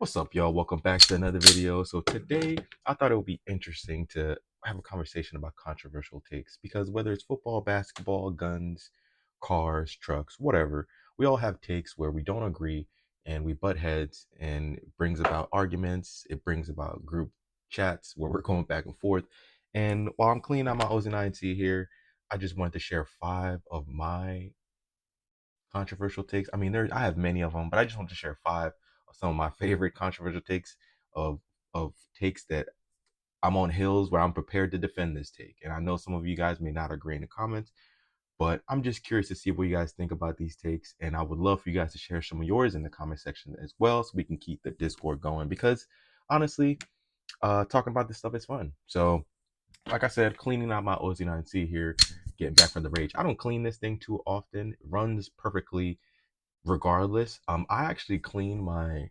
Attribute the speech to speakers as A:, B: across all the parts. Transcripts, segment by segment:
A: What's up, y'all? Welcome back to another video. So today, I thought it would be interesting to have a conversation about controversial takes because whether it's football, basketball, guns, cars, trucks, whatever, we all have takes where we don't agree and we butt heads, and it brings about arguments. It brings about group chats where we're going back and forth. And while I'm cleaning out my OZ9C here, I just wanted to share 5 of my controversial takes. I mean, I have many of them, but I just want to share 5 of some of my favorite controversial takes of takes that I'm on hills where I'm prepared to defend this take. And I know some of you guys may not agree in the comments, but I'm just curious to see what you guys think about these takes. And I would love for you guys to share some of yours in the comment section as well, so we can keep the Discord going. Because honestly, talking about this stuff is fun. So like I said, cleaning out my OZ9C here, getting back from the rage. I don't clean this thing too often. It runs perfectly regardless. I actually clean my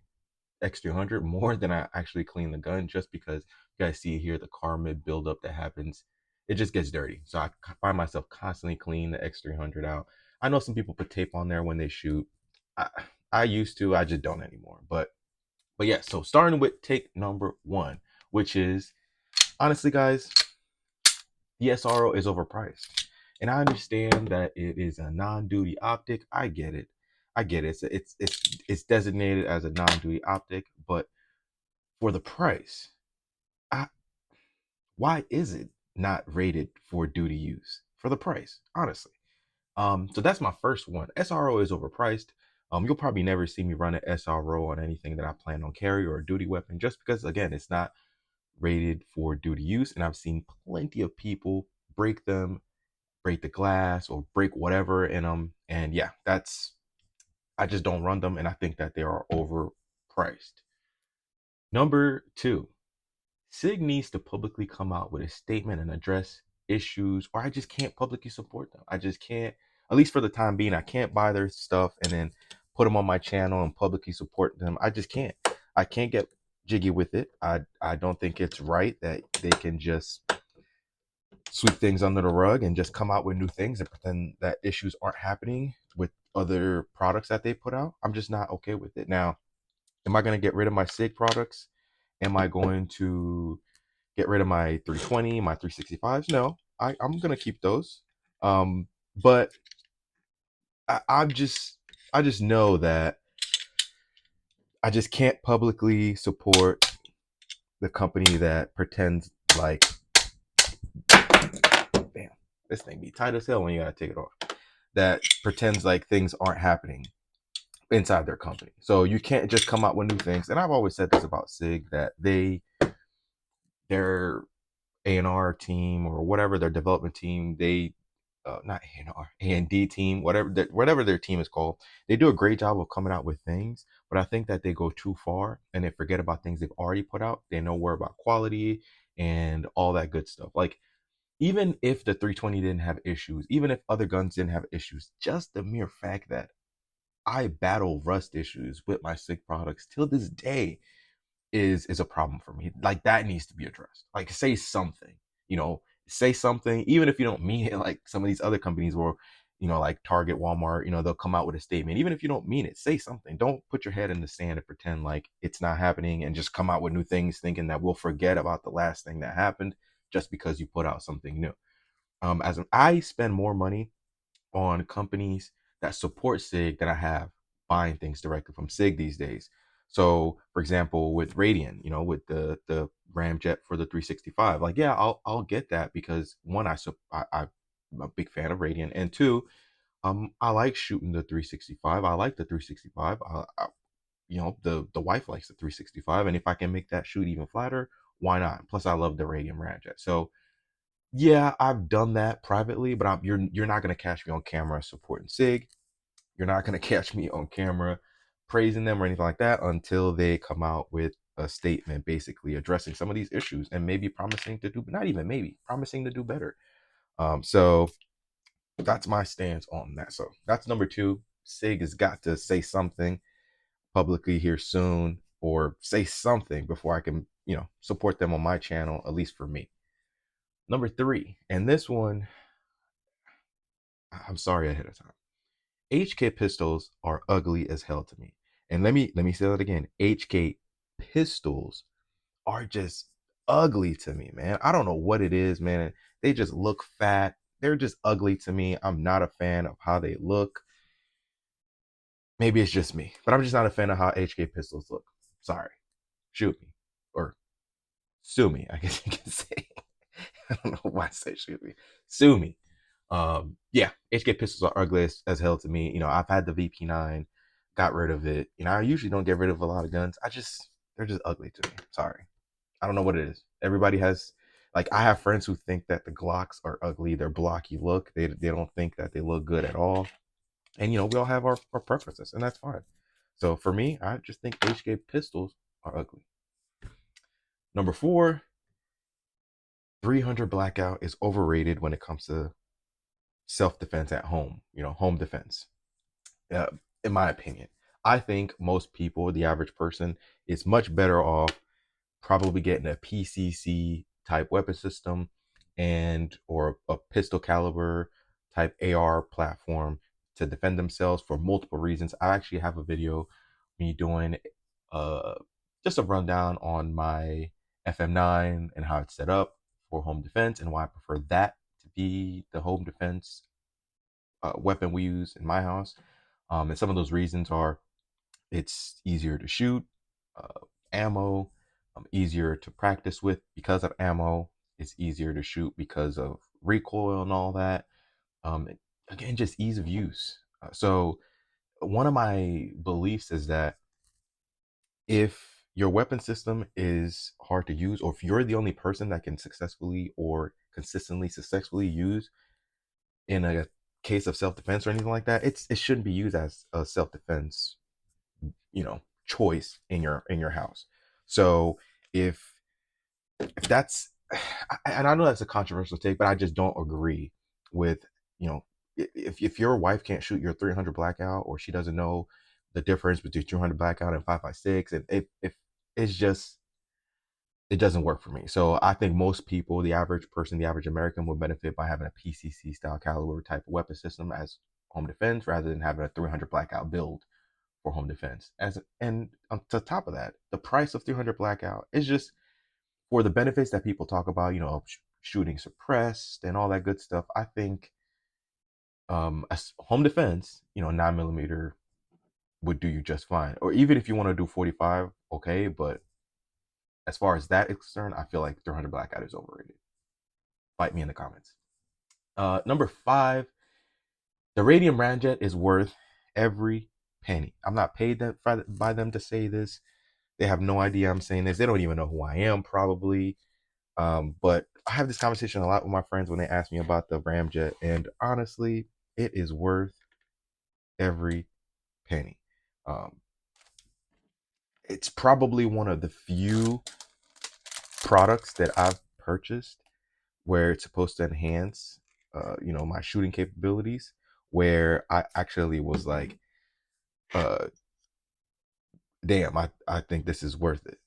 A: X300 more than I actually clean the gun, just because you guys see here the carbon buildup that happens. It just gets dirty. So I find myself constantly cleaning the X300 out. I know some people put tape on there when they shoot. I, I used to, I just don't anymore. But yeah, so starting with take number 1, which is, honestly guys, the SRO is overpriced. And I understand that it is a non-duty optic. I get it. It's designated as a non-duty optic, but for the price, I, why is it not rated for duty use for the price? Honestly. So that's my first one. SRO is overpriced. You'll probably never see me run an SRO on anything that I plan on carry or a duty weapon, just because again, it's not rated for duty use. And I've seen plenty of people break them, break the glass, or break whatever in them. And yeah, I just don't run them, and I think that they are overpriced. Number 2, SIG needs to publicly come out with a statement and address issues, or I just can't publicly support them. I just can't, at least for the time being. I can't buy their stuff and then put them on my channel and publicly support them. I just can't. I can't get jiggy with it. I don't think it's right that they can just sweep things under the rug and just come out with new things and pretend that issues aren't happening with other products that they put out. I'm just not okay with it. Now, am I going to get rid of my SIG products? Am I going to get rid of my 320, my 365s? No, I'm going to keep those. But I just know that I just can't publicly support the company that pretends like, damn, this thing be tight as hell when you got to take it off, that pretends like things aren't happening inside their company. So you can't just come out with new things. And I've always said this about SIG, that their A&R team or whatever, their development team, they not A&R, A&D team, whatever their team is called, they do a great job of coming out with things. But I think that they go too far and they forget about things they've already put out. They know more about quality and all that good stuff. Like, even if the 320 didn't have issues, even if other guns didn't have issues, just the mere fact that I battle rust issues with my SIG products till this day is a problem for me. Like, that needs to be addressed. Like, say something, say something, even if you don't mean it. Like some of these other companies where, like Target, Walmart, they'll come out with a statement. Even if you don't mean it, say something. Don't put your head in the sand and pretend like it's not happening and just come out with new things thinking that we'll forget about the last thing that happened just because you put out something new. I spend more money on companies that support SIG than I have buying things directly from SIG these days. So, for example, with Radian, with the Ramjet for the 365, like, yeah, I'll get that because one, I'm a big fan of Radian, and two, I like shooting the 365. I like the 365. The wife likes the 365, and if I can make that shoot even flatter, why not? Plus, I love the Radian Ramjet. So yeah, I've done that privately, but you're not gonna catch me on camera supporting SIG. You're not gonna catch me on camera praising them or anything like that until they come out with a statement basically addressing some of these issues and maybe promising to do, not even maybe, promising to do better. So that's my stance on that. So that's number 2. SIG has got to say something publicly here soon, or say something before I can, support them on my channel, at least for me. Number 3, and this one, I'm sorry ahead of time. HK pistols are ugly as hell to me. And let me say that again. HK pistols are just ugly to me, man. I don't know what it is, man. They just look fat. They're just ugly to me. I'm not a fan of how they look. Maybe it's just me, but I'm just not a fan of how HK pistols look. Sorry. Shoot me. Or sue me, I guess you can say. I don't know why I say shoot me. Sue me. Yeah, HK pistols are ugly as hell to me. I've had the VP9, got rid of it. I usually don't get rid of a lot of guns. They're just ugly to me. Sorry. I don't know what it is. Everybody has, like, I have friends who think that the Glocks are ugly. They're blocky look. They don't think that they look good at all. And we all have our preferences, and that's fine. So for me, I just think HK pistols are ugly. Number 4, 300 Blackout is overrated when it comes to self-defense at home. Home defense. Uh, in my opinion, I think most people, the average person, is much better off probably getting a PCC type weapon system or a pistol caliber type AR platform to defend themselves for multiple reasons. I actually have a video me doing uh, just a rundown on my FM9 and how it's set up for home defense and why I prefer that to be the home defense weapon we use in my house. And some of those reasons are it's easier to shoot, ammo, easier to practice with because of ammo. It's easier to shoot because of recoil and all that. Um, Again, just ease of use. So one of my beliefs is that if your weapon system is hard to use, or if you're the only person that can successfully or consistently successfully use in a case of self-defense or anything like that, it shouldn't be used as a self-defense choice in your house. So if that's and I know that's a controversial take, but I just don't agree with if your wife can't shoot your 300 Blackout, or she doesn't know the difference between 200 Blackout and 5.56, and if it's just, it doesn't work for me. So I think most people, the average person, the average American, would benefit by having a PCC style caliber type of weapon system as home defense rather than having a 300 Blackout build for home defense. And on to top of that, the price of 300 Blackout is just for the benefits that people talk about, shooting suppressed and all that good stuff. I think as home defense, 9mm would do you just fine. Or even if you want to do 45, okay, but as far as that is concerned, I feel like 300 Blackout is overrated. Fight me in the comments. Number 5, the Radian Ramjet is worth every penny. I'm not paid by them to say this. They have no idea I'm saying this. They don't even know who I am, probably. But I have this conversation a lot with my friends when they ask me about the Ramjet, and honestly, it is worth every penny. Um, it's probably one of the few products that I've purchased where it's supposed to enhance, my shooting capabilities, where I actually was like, uh, damn, I think this is worth it.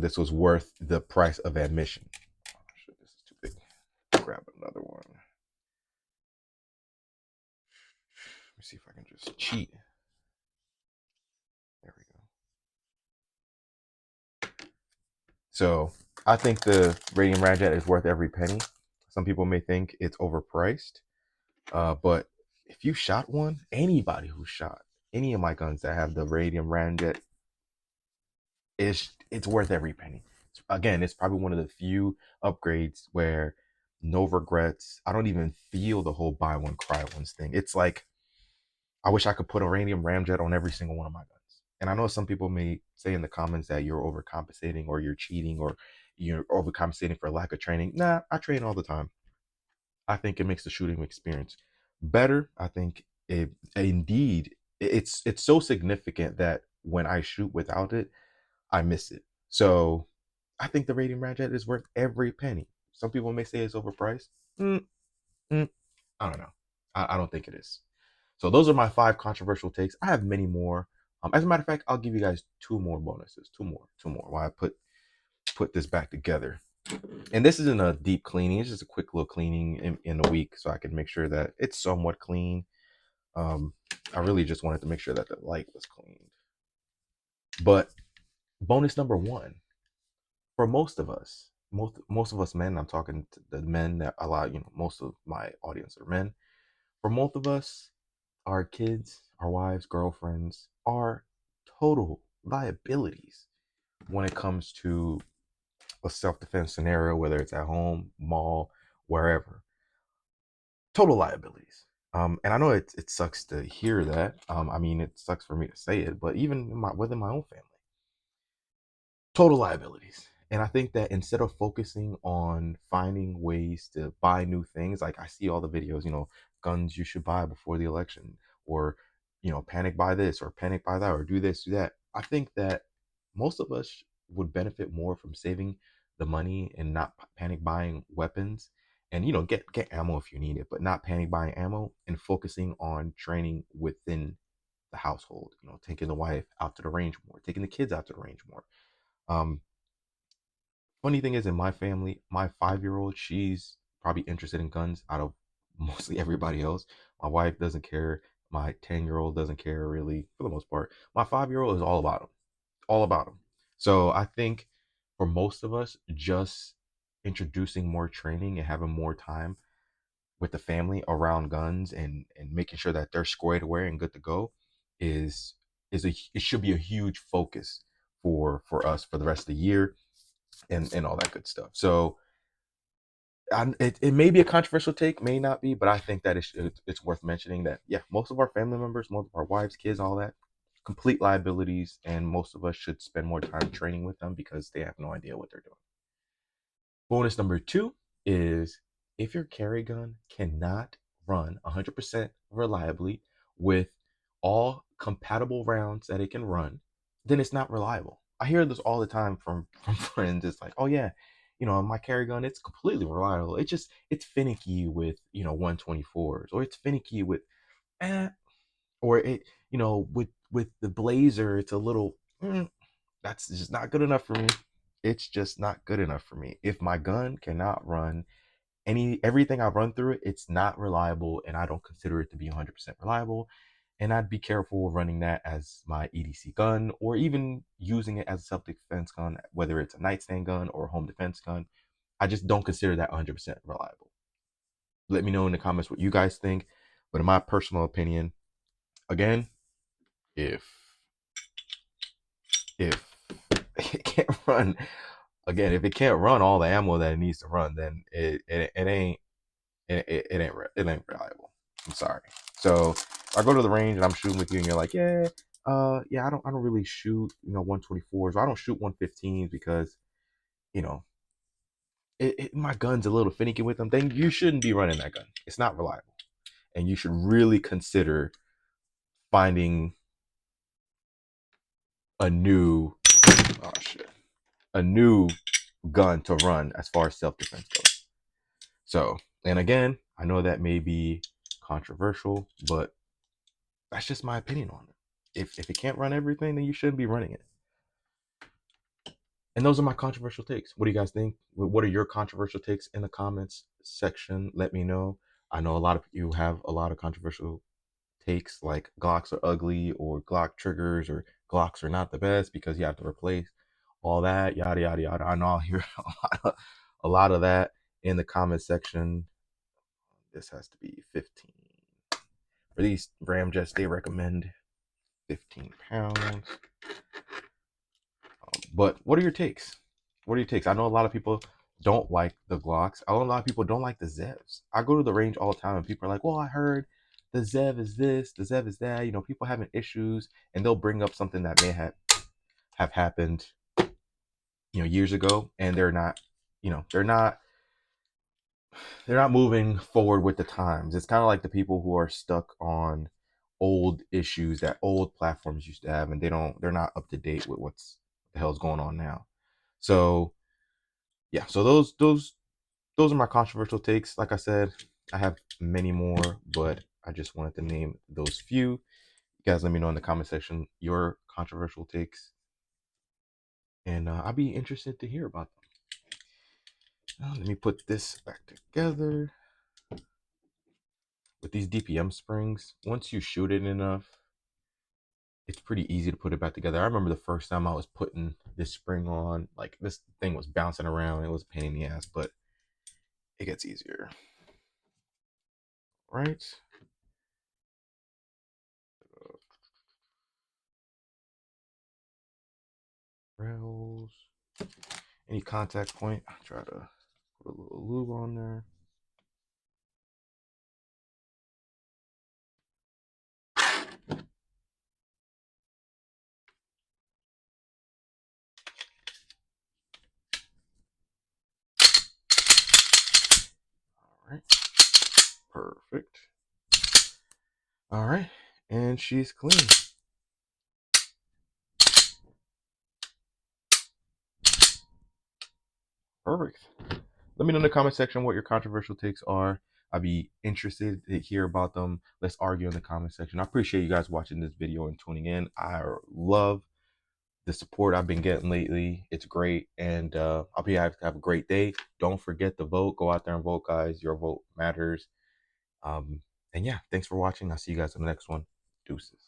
A: This was worth the price of admission. Oh, shit, this is too big. Grab another one. Let me see if I can just cheat. There we go. So I think the Radian Ramjet is worth every penny. Some people may think it's overpriced, but if you shot one, anybody who shot any of my guns that have the Radian Ramjet, it's worth every penny. Again, it's probably one of the few upgrades where no regrets. I don't even feel the whole buy one cry ones thing. It's like I wish I could put a Radian Ramjet on every single one of my guns. And I know some people may say in the comments that you're overcompensating or you're cheating or you're overcompensating for lack of training. Nah, I train all the time. I think it makes the shooting experience better. I think it's so significant that when I shoot without it, I miss it. So I think the Radian Ramjet is worth every penny. Some people may say it's overpriced. Mm, I don't know. I don't think it is. So those are my 5 controversial takes. I have many more. As a matter of fact, I'll give you guys 2 more bonuses. Two more. While I put this back together. And this isn't a deep cleaning. It's just a quick little cleaning in a week, so I can make sure that it's somewhat clean. I really just wanted to make sure that the light was cleaned. But Bonus number one, for most of us, most of us men, I'm talking to the men that a lot, most of my audience are men. For most of us, our kids, our wives, girlfriends are total liabilities when it comes to a self-defense scenario, whether it's at home, mall, wherever. Total liabilities. And I know it sucks to hear that. I mean, it sucks for me to say it, but even within my own family, total liabilities. And I think that instead of focusing on finding ways to buy new things, like I see all the videos, guns you should buy before the election, or panic buy this or panic buy that, or do this, do that. I think that most of us would benefit more from saving the money and not panic buying weapons, and get ammo if you need it, but not panic buying ammo, and focusing on training within the household. Taking the wife out to the range more, taking the kids out to the range more. um Funny thing is, in my family, my 5 year old, she's probably interested in guns out of mostly everybody else. My wife doesn't care. My 10 year old doesn't care really, for the most part. My 5 year old is all about them, all about them. So I think for most of us, just introducing more training and having more time with the family around guns, and making sure that they're squared away and good to go is it should be a huge focus for us for the rest of the year, and all that good stuff. So it may be a controversial take, may not be, but I think that it's worth mentioning that, yeah, most of our family members, most of our wives, kids, all that, complete liabilities, and most of us should spend more time training with them because they have no idea what they're doing. Bonus number two is, if your carry gun cannot run 100% reliably with all compatible rounds that it can run, then it's not reliable. I hear this all the time from friends. It's like, oh yeah, my carry gun, it's completely reliable. It's finicky with 124s, or it's finicky with eh, or it with the blazer, it's a little that's just not good enough for me. It's just not good enough for me. If my gun cannot run everything I run through it, it's not reliable, and I don't consider it to be 100% reliable. And I'd be careful running that as my EDC gun, or even using it as a self-defense gun, whether it's a nightstand gun or a home defense gun. I just don't consider that 100% reliable. Let me know in the comments what you guys think. But in my personal opinion, again, if if it can't run, again, if it can't run all the ammo that it needs to run, then it ain't it ain't reliable. I'm sorry. So I go to the range and I'm shooting with you, and you're like, yeah, yeah, I don't really shoot 124s, or I don't shoot 115s because you know my gun's a little finicky with them. Then you shouldn't be running that gun. It's not reliable, and you should really consider finding a new oh shit a new gun to run as far as self defense goes. So, and again, I know that may be controversial, but that's just my opinion on it. If it can't run everything, then you shouldn't be running it. And those are my controversial takes. What do you guys think? What are your controversial takes in the comments section? Let me know. I know a lot of you have a lot of controversial takes, like Glocks are ugly, or Glock triggers, or Glocks are not the best because you have to replace all that, yada yada yada. I know I'll hear a lot of that in the comment section. This has to be 15. For these Ramjets, they recommend 15 pounds. But what are your takes? What are your takes? I know a lot of people don't like the Glocks. I know a lot of people don't like the Zevs. I go to the range all the time, and people are like, well, I heard the Zev is this, the Zev is that. People having issues, and they'll bring up something that may have happened, years ago, and they're not moving forward with the times. It's kind of like the people who are stuck on old issues that old platforms used to have, and they're not up to date with what's the hell's going on now. So yeah, so those are my controversial takes. Like I said, I have many more, but I just wanted to name those few. You guys let me know in the comment section your controversial takes, and I'll be interested to hear about them. Now, let me put this back together. With these DPM springs, once you shoot it enough, it's pretty easy to put it back together. I remember the first time I was putting this spring on, like this thing was bouncing around. It was a pain in the ass, but it gets easier, right? Rails, any contact point. I try to put a little lube on there. All right, perfect. All right, and she's clean. Perfect. Let me know in the comment section what your controversial takes are. I'd be interested to hear about them. Let's argue in the comment section. I appreciate you guys watching this video and tuning in. I love the support I've been getting lately. It's great, and I'll be have a great day. Don't forget to vote. Go out there and vote, guys. Your vote matters. And yeah, thanks for watching. I'll see you guys in the next one. Deuces.